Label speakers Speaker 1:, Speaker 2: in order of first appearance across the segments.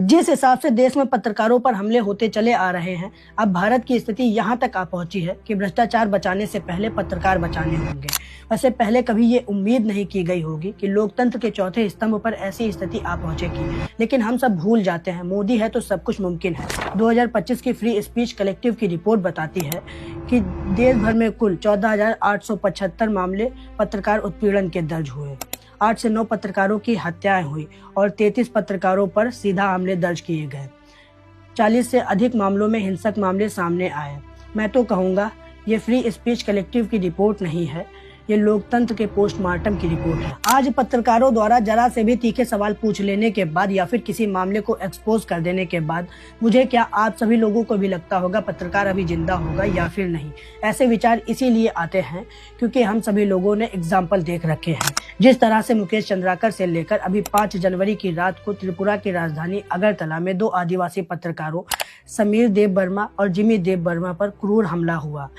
Speaker 1: जिस हिसाब से देश में पत्रकारों पर हमले होते चले आ रहे हैं, अब भारत की स्थिति यहाँ तक आ पहुंची है कि भ्रष्टाचार बचाने से पहले पत्रकार बचाने होंगे। वैसे पहले कभी ये उम्मीद नहीं की गई होगी कि लोकतंत्र के चौथे स्तंभ पर ऐसी स्थिति आ पहुंचेगी, लेकिन हम सब भूल जाते हैं, मोदी है तो सब कुछ मुमकिन है। 2025 की फ्री स्पीच कलेक्टिव की रिपोर्ट बताती है कि देश भर में कुल 14,875 मामले पत्रकार उत्पीड़न के दर्ज हुए। 8 से 9 पत्रकारों की हत्याएं हुई और 33 पत्रकारों पर सीधा मामले दर्ज किए गए। 40 से अधिक मामलों में हिंसक मामले सामने आए। मैं तो कहूँगा ये फ्री स्पीच कलेक्टिव की रिपोर्ट नहीं है, ये लोकतंत्र के पोस्टमार्टम की रिपोर्ट है। आज पत्रकारों द्वारा जरा से भी तीखे सवाल पूछ लेने के बाद या फिर किसी मामले को एक्सपोज कर देने के बाद मुझे क्या आप सभी लोगों को भी लगता होगा पत्रकार अभी जिंदा होगा या फिर नहीं। ऐसे विचार इसीलिए आते हैं क्योंकि हम सभी लोगों ने एग्जाम्पल देख रखे हैं। जिस तरह से मुकेश चंद्राकर से लेकर अभी 5 जनवरी की रात को त्रिपुरा की राजधानी अगरतला में 2 आदिवासी पत्रकारों समीर देव वर्मा और जिमी देव वर्मा पर क्रूर हमला हुआ।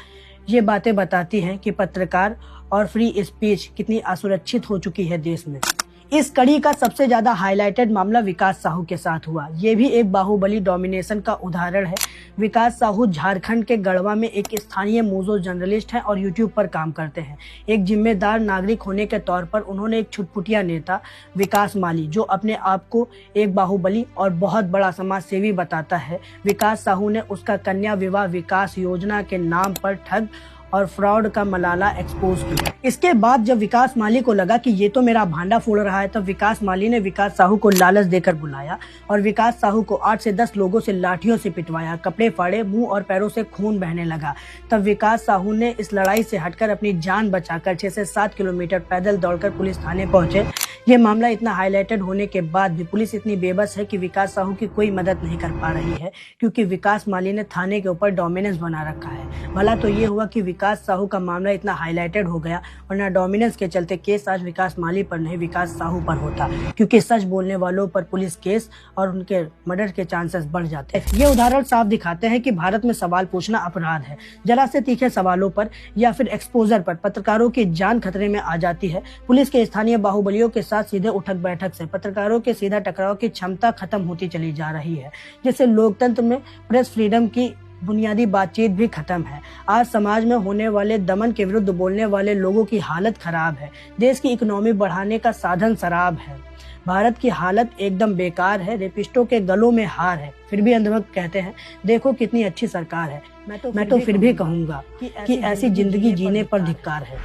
Speaker 1: ये बातें बताती हैं कि पत्रकार और फ्री स्पीच कितनी असुरक्षित हो चुकी है देश में। इस कड़ी का सबसे ज्यादा हाईलाइटेड मामला विकास साहू के साथ हुआ। ये भी एक बाहुबली डोमिनेशन का उदाहरण है। विकास साहू झारखंड के गढ़वा में एक स्थानीय मूजो जर्नलिस्ट हैं और यूट्यूब पर काम करते हैं। एक जिम्मेदार नागरिक होने के तौर पर उन्होंने एक छुटपुटिया नेता विकास माली, जो अपने आप को एक बाहुबली और बहुत बड़ा समाज सेवी बताता है, विकास साहू ने उसका कन्या विवाह विकास योजना के नाम पर ठग और फ्रॉड का मलाला एक्सपोज किया। इसके बाद जब विकास माली को लगा कि ये तो मेरा भांडा फोड़ रहा है, तब विकास माली ने विकास साहू को लालच देकर बुलाया और विकास साहू को 8 से 10 लोगों से लाठियों से पिटवाया, कपड़े फाड़े, मुंह और पैरों से खून बहने लगा। तब विकास साहू ने इस लड़ाई से हटकर अपनी जान बचाकर 6 से 7 किलोमीटर पैदल दौड़कर पुलिस थाने पहुंचे। ये मामला इतना हाईलाइटेड होने के बाद भी पुलिस इतनी बेबस है कि विकास साहू की कोई मदद नहीं कर पा रही है, क्योंकि विकास माली ने थाने के ऊपर डोमिनेंस बना रखा है। भला तो ये हुआ कि विकास साहू का मामला इतना हाईलाइटेड हो गया, वरना डोमिनेंस के चलते केस आज विकास माली पर नहीं विकास साहू पर होता, क्योंकि सच बोलने वालों पर पुलिस केस और उनके मर्डर के चांसेस बढ़ जाते हैं। ये उदाहरण साफ दिखाते हैं कि भारत में सवाल पूछना अपराध है। जरा से तीखे सवालों पर या फिर एक्सपोजर पर पत्रकारों की जान खतरे में आ जाती है। पुलिस के स्थानीय बाहुबलियों के साथ सीधे उठक बैठक से पत्रकारों के सीधा टकराव की क्षमता खत्म होती चली जा रही है, जिससे लोकतंत्र में प्रेस फ्रीडम की बुनियादी बातचीत भी खत्म है। आज समाज में होने वाले दमन के विरुद्ध बोलने वाले लोगों की हालत खराब है। देश की इकोनॉमी बढ़ाने का साधन शराब है। भारत की हालत एकदम बेकार है। रेपिस्टों के गलों में हार है, फिर भी अंधभक्त कहते हैं देखो कितनी अच्छी सरकार है। मैं तो फिर भी कहूंगा कि ऐसी जिंदगी जीने पर धिक्कार है।